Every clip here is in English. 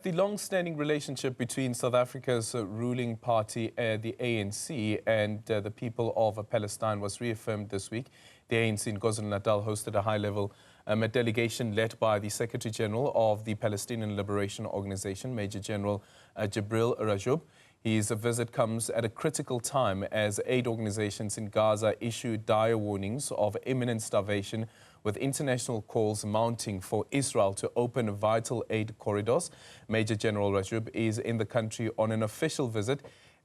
The long-standing relationship between South Africa's ruling party, the ANC, and the people of Palestine was reaffirmed this week. The ANC in KwaZulu-Natal hosted a high-level delegation led by the Secretary General of the Palestinian Liberation Organisation, Major General Jibril Rajoub. His visit comes at a critical time as aid organizations in Gaza issue dire warnings of imminent starvation, with international calls mounting for Israel to open vital aid corridors. Major General Rajoub is in the country on an official visit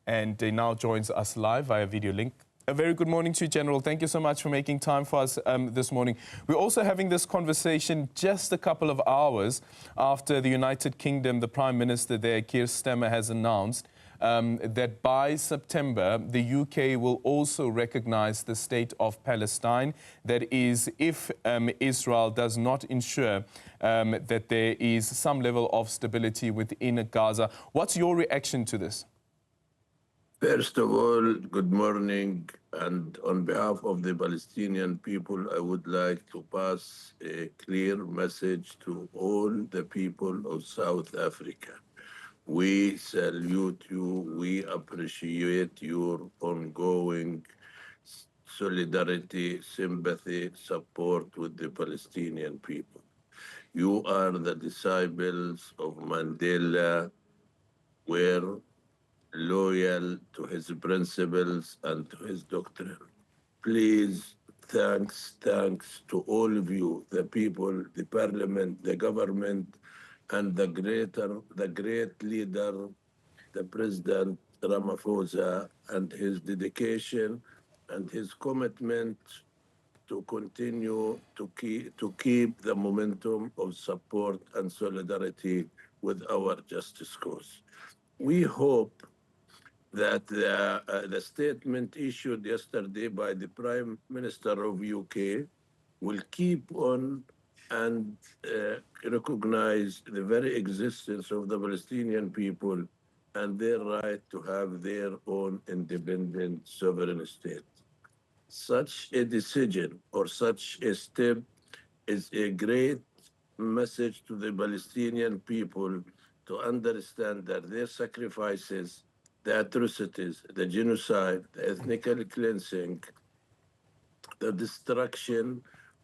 and he now joins us live via video link. A very good morning to you, General. Thank you so much for making time for us this morning. We're also having this conversation just a couple of hours after the United Kingdom, the Prime Minister there, Keir Starmer, has announced that by September, the UK will also recognize the state of Palestine. That is, if Israel does not ensure that there is some level of stability within Gaza. What's your reaction to this? First of all, good morning. And on behalf of the Palestinian people, I would like to pass a clear message to all the people of South Africa. We salute you. We appreciate your ongoing solidarity, sympathy, support with the Palestinian people. You are the disciples of Mandela, were loyal to his principles and to his doctrine. Please, thanks to all of you, the people, the parliament, the government, and the great leader, the President Ramaphosa, and his dedication and his commitment to continue to keep the momentum of support and solidarity with our justice cause. We hope that the statement issued yesterday by the Prime Minister of UK will keep on and recognize the very existence of the Palestinian people and their right to have their own independent sovereign state. Such a decision or such a step is a great message to the Palestinian people to understand that their sacrifices, the atrocities, the genocide, the ethnic cleansing, the destruction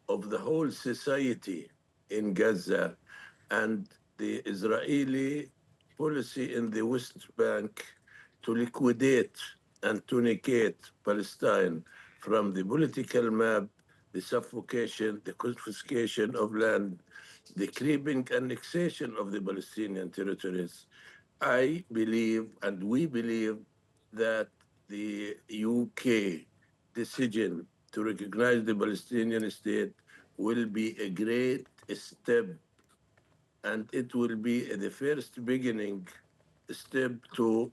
of the whole society in Gaza, and the Israeli policy in the West Bank to liquidate and to negate Palestine from the political map, the suffocation, the confiscation of land, the creeping annexation of the Palestinian territories. I believe, and we believe, that the UK decision to recognize the Palestinian state will be a great step, and it will be the first beginning step to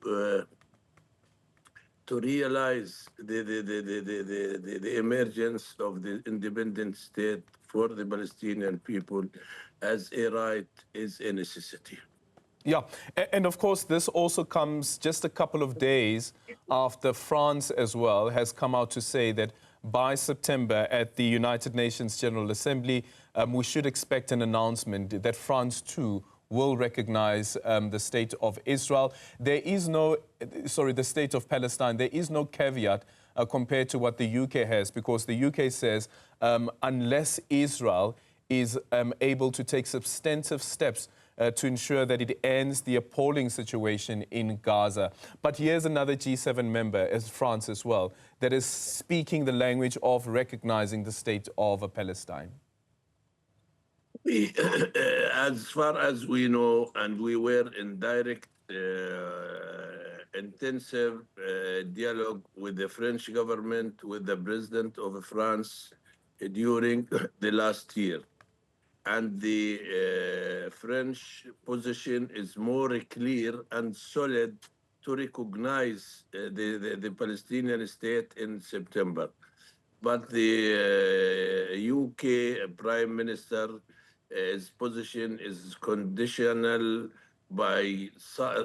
realize the emergence of the independent state for the Palestinian people as a right, is a necessity. Yeah, and of course, this also comes just a couple of days after France as well has come out to say that by September at the United Nations General Assembly, we should expect an announcement that France too will recognize the state of Israel. There is no, the state of Palestine. There is no caveat compared to what the UK has, because the UK says unless Israel is able to take substantive steps to ensure that it ends the appalling situation in Gaza. But here's another G7 member, as France as well, that is speaking the language of recognizing the state of Palestine. As far as we know, and we were in direct, intensive dialogue with the French government, with the President of France during the last year. And the French position is more clear and solid to recognize the Palestinian state in September. But the UK Prime Minister, his position is conditional by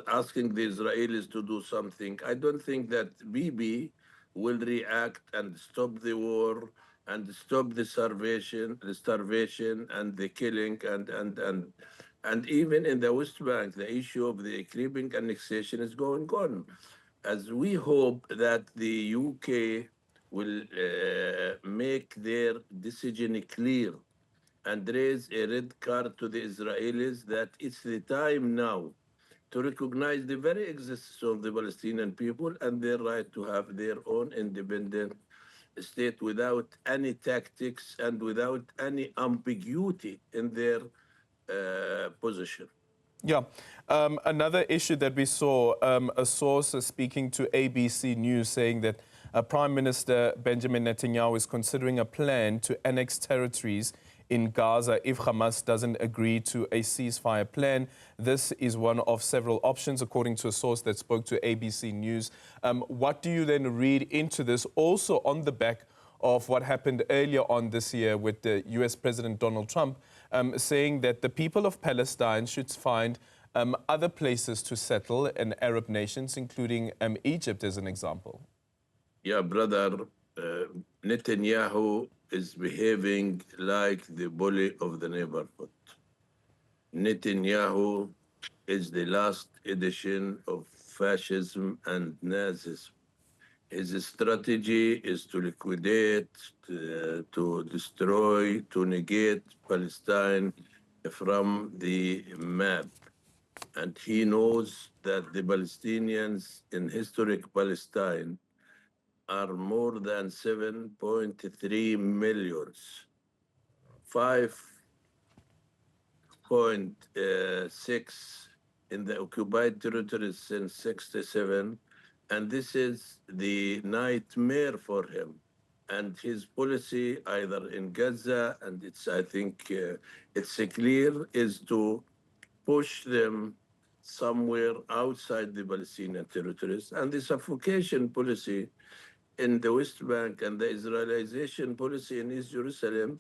asking the Israelis to do something. I don't think that Bibi will react and stop the war and stop the starvation and the killing and And even in the West Bank, the issue of the creeping annexation is going on. As we hope that the UK will make their decision clear and raise a red card to the Israelis that it's the time now to recognize the very existence of the Palestinian people and their right to have their own independent state without any tactics and without any ambiguity in their position. Yeah. Another issue that we saw, a source speaking to ABC News saying that Prime Minister Benjamin Netanyahu is considering a plan to annex territories in Gaza if Hamas doesn't agree to a ceasefire plan. This is one of several options, according to a source that spoke to ABC News. What do you then read into this, also on the back of what happened earlier on this year with the US President Donald Trump saying that the people of Palestine should find other places to settle in Arab nations, including Egypt as an example? Yeah, brother, Netanyahu is behaving like the bully of the neighborhood. Netanyahu is the last edition of fascism and Nazism. His strategy is to liquidate, to destroy, to negate Palestine from the map. And he knows that the Palestinians in historic Palestine are more than 7.3 millions. 5.6 in the occupied territories since 67. And this is the nightmare for him. And his policy, either in Gaza, and I think it's clear, is to push them somewhere outside the Palestinian territories. And the suffocation policy in the West Bank and the Israelization policy in East Jerusalem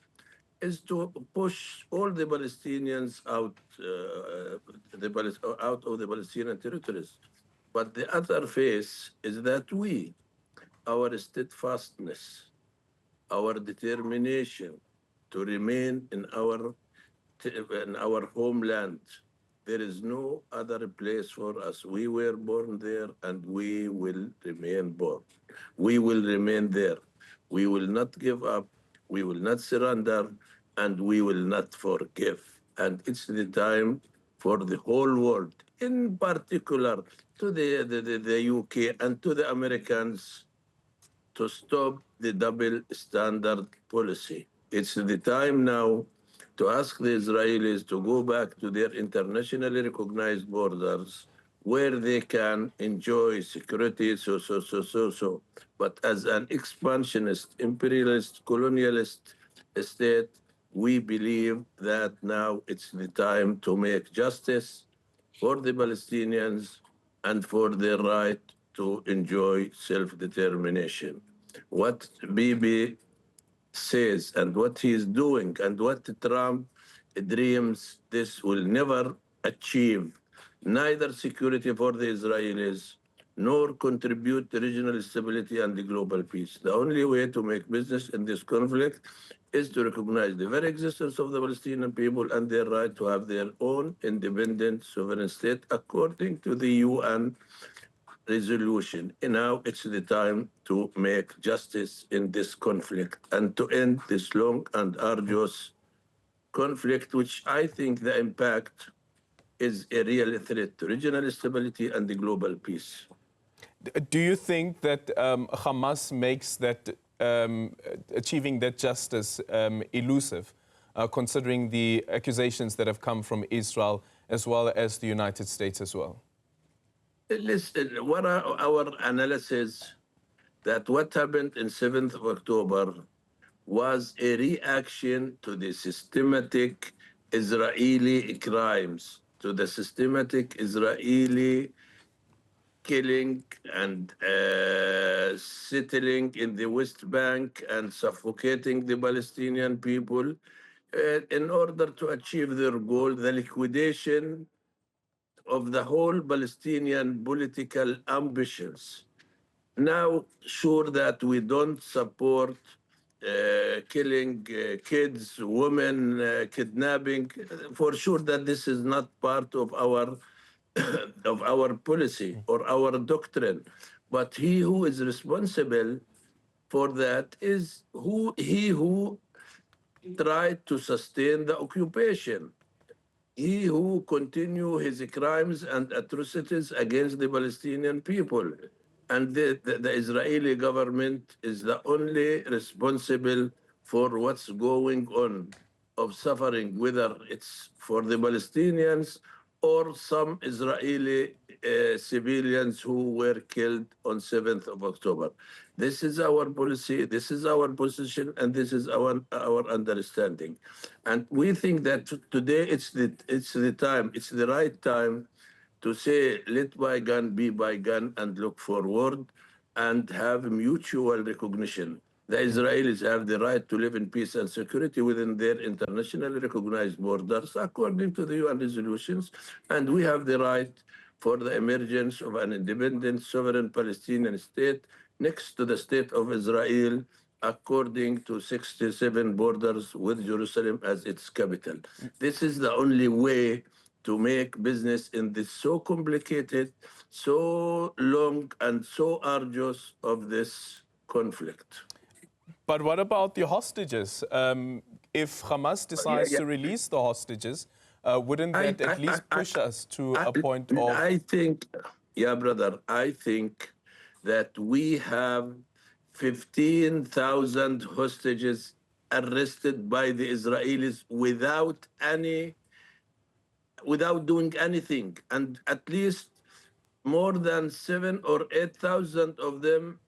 is to push all the Palestinians out, out of the Palestinian territories. But the other face is that our steadfastness, our determination to remain in our homeland, there is no other place for us. We were born there and we will remain born. We will remain there. We will not give up. We will not surrender, and we will not forgive. And it's the time for the whole world, in particular to the UK and to the Americans, to stop the double standard policy. It's the time now to ask the Israelis to go back to their internationally recognized borders where they can enjoy security, so. But as an expansionist, imperialist, colonialist state, we believe that now it's the time to make justice for the Palestinians and for their right to enjoy self-determination. What Bibi says and what he is doing and what Trump dreams, this will never achieve neither security for the Israelis nor contribute to regional stability and the global peace. The only way to make business in this conflict is to recognize the very existence of the Palestinian people and their right to have their own independent sovereign state according to the UN resolution. And now it's the time to make justice in this conflict and to end this long and arduous conflict, which I think the impact is a real threat to regional stability and the global peace. Do you think that Hamas makes that achieving that justice elusive, considering the accusations that have come from Israel as well as the United States as well? Listen, what are our analysis that what happened in 7th of October was a reaction to the systematic Israeli crimes, to the systematic Israeli killing and settling in the West Bank and suffocating the Palestinian people in order to achieve their goal, the liquidation of the whole Palestinian political ambitions. Now, sure that we don't support killing kids, women, kidnapping. For sure that this is not part of our of our policy or our doctrine. But he who is responsible for that is he who tried to sustain the occupation. He who continue his crimes and atrocities against the Palestinian people. And the Israeli government is the only responsible for what's going on of suffering, whether it's for the Palestinians or some Israeli civilians who were killed on 7th of October. This is our policy, this is our position, and this is our understanding. And we think that today it's the time, it's the right time to say, let bygone be bygone and look forward and have mutual recognition. The Israelis have the right to live in peace and security within their internationally recognized borders according to the UN resolutions, and we have the right for the emergence of an independent, sovereign Palestinian state next to the state of Israel according to 67 borders with Jerusalem as its capital. This is the only way to make business in this so complicated, so long, and so arduous of this conflict. But what about the hostages? If Hamas decides to release the hostages, wouldn't that at least push us to a point of... I think, yeah, brother, I think that we have 15,000 hostages arrested by the Israelis without doing anything, and at least more than 7 or 8,000 of them,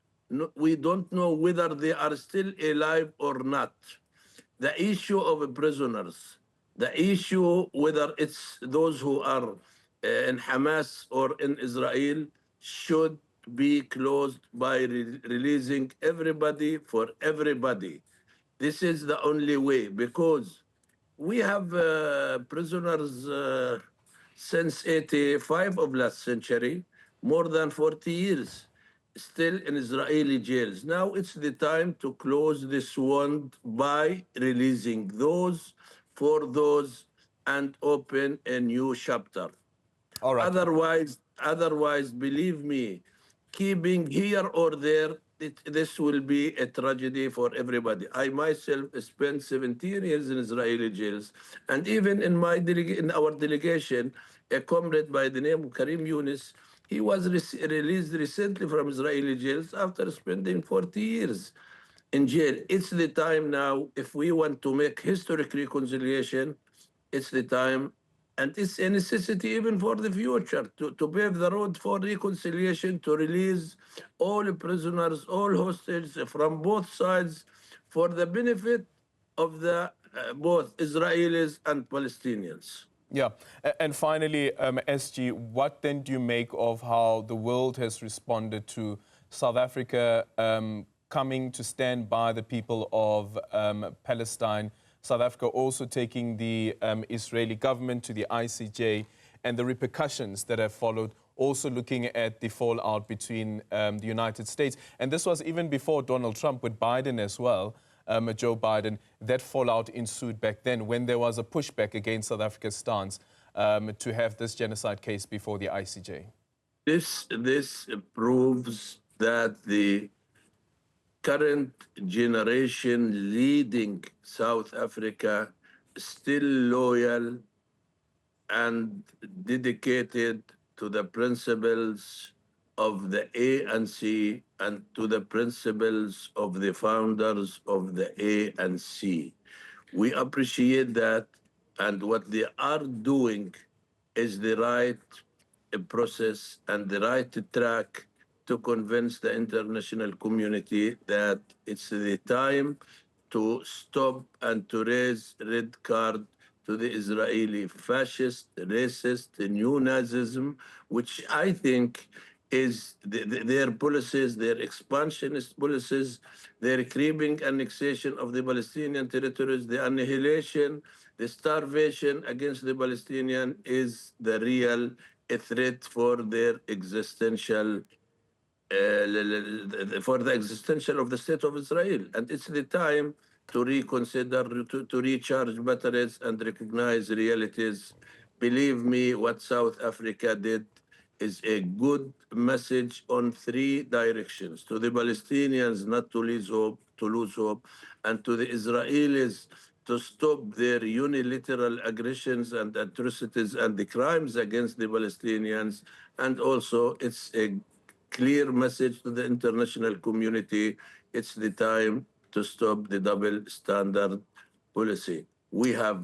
we don't know whether they are still alive or not. The issue of prisoners, the issue whether it's those who are in Hamas or in Israel, should be closed by releasing everybody for everybody. This is the only way, because we have prisoners since 85 of last century, more than 40 years, still in Israeli jails. Now it's the time to close this wound by releasing those for those and open a new chapter. All right. Otherwise, believe me, keeping here or there, this will be a tragedy for everybody. I myself spent 17 years in Israeli jails, and even in our delegation, a comrade by the name of Karim Yunus, he was released recently from Israeli jails after spending 40 years in jail. It's the time now, if we want to make historic reconciliation, it's the time, and it's a necessity even for the future, to pave the road for reconciliation, to release all prisoners, all hostages from both sides for the benefit of the both Israelis and Palestinians. Yeah. And finally, SG, what then do you make of how the world has responded to South Africa coming to stand by the people of Palestine, South Africa also taking the Israeli government to the ICJ, and the repercussions that have followed, also looking at the fallout between the United States. And this was even before Donald Trump, with Biden as well, Joe Biden. That fallout ensued back then when there was a pushback against South Africa's stance to have this genocide case before the ICJ. This proves that the current generation leading South Africa still loyal and dedicated to the principles of the ANC and to the principles of the founders of the ANC. We appreciate that, and what they are doing is the right process and the right track to convince the international community that it's the time to stop and to raise red card to the Israeli fascist, racist, neo-Nazism, which I think is their policies, their expansionist policies, their creeping annexation of the Palestinian territories, the annihilation, the starvation against the Palestinian is the real threat for their existential for the existential of the state of Israel. And it's the time to reconsider, to recharge batteries and recognize realities. Believe me, what South Africa did is a good message on three directions: to the Palestinians not to lose hope, and to the Israelis to stop their unilateral aggressions and atrocities and the crimes against the Palestinians. And also, it's a clear message to the international community: it's the time to stop the double standard policy. We have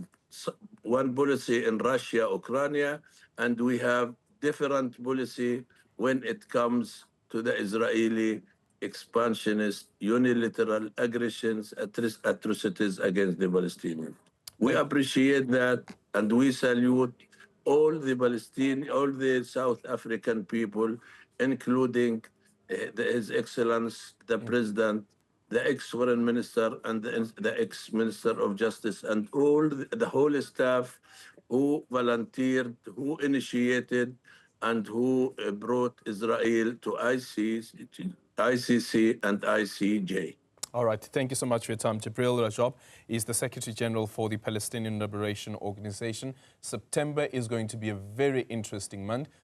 one policy in Russia, Ukraine, and we have different policy when it comes to the Israeli expansionist unilateral aggressions, atrocities against the Palestinians. We appreciate that, and we salute all the South African people, including His Excellence the President, the ex-foreign minister, and the ex-minister of justice, and all the whole staff who volunteered, who initiated, and who brought Israel to ICC and ICJ. All right. Thank you so much for your time. Jibril Rajoub is the Secretary General for the Palestinian Liberation Organization. September is going to be a very interesting month.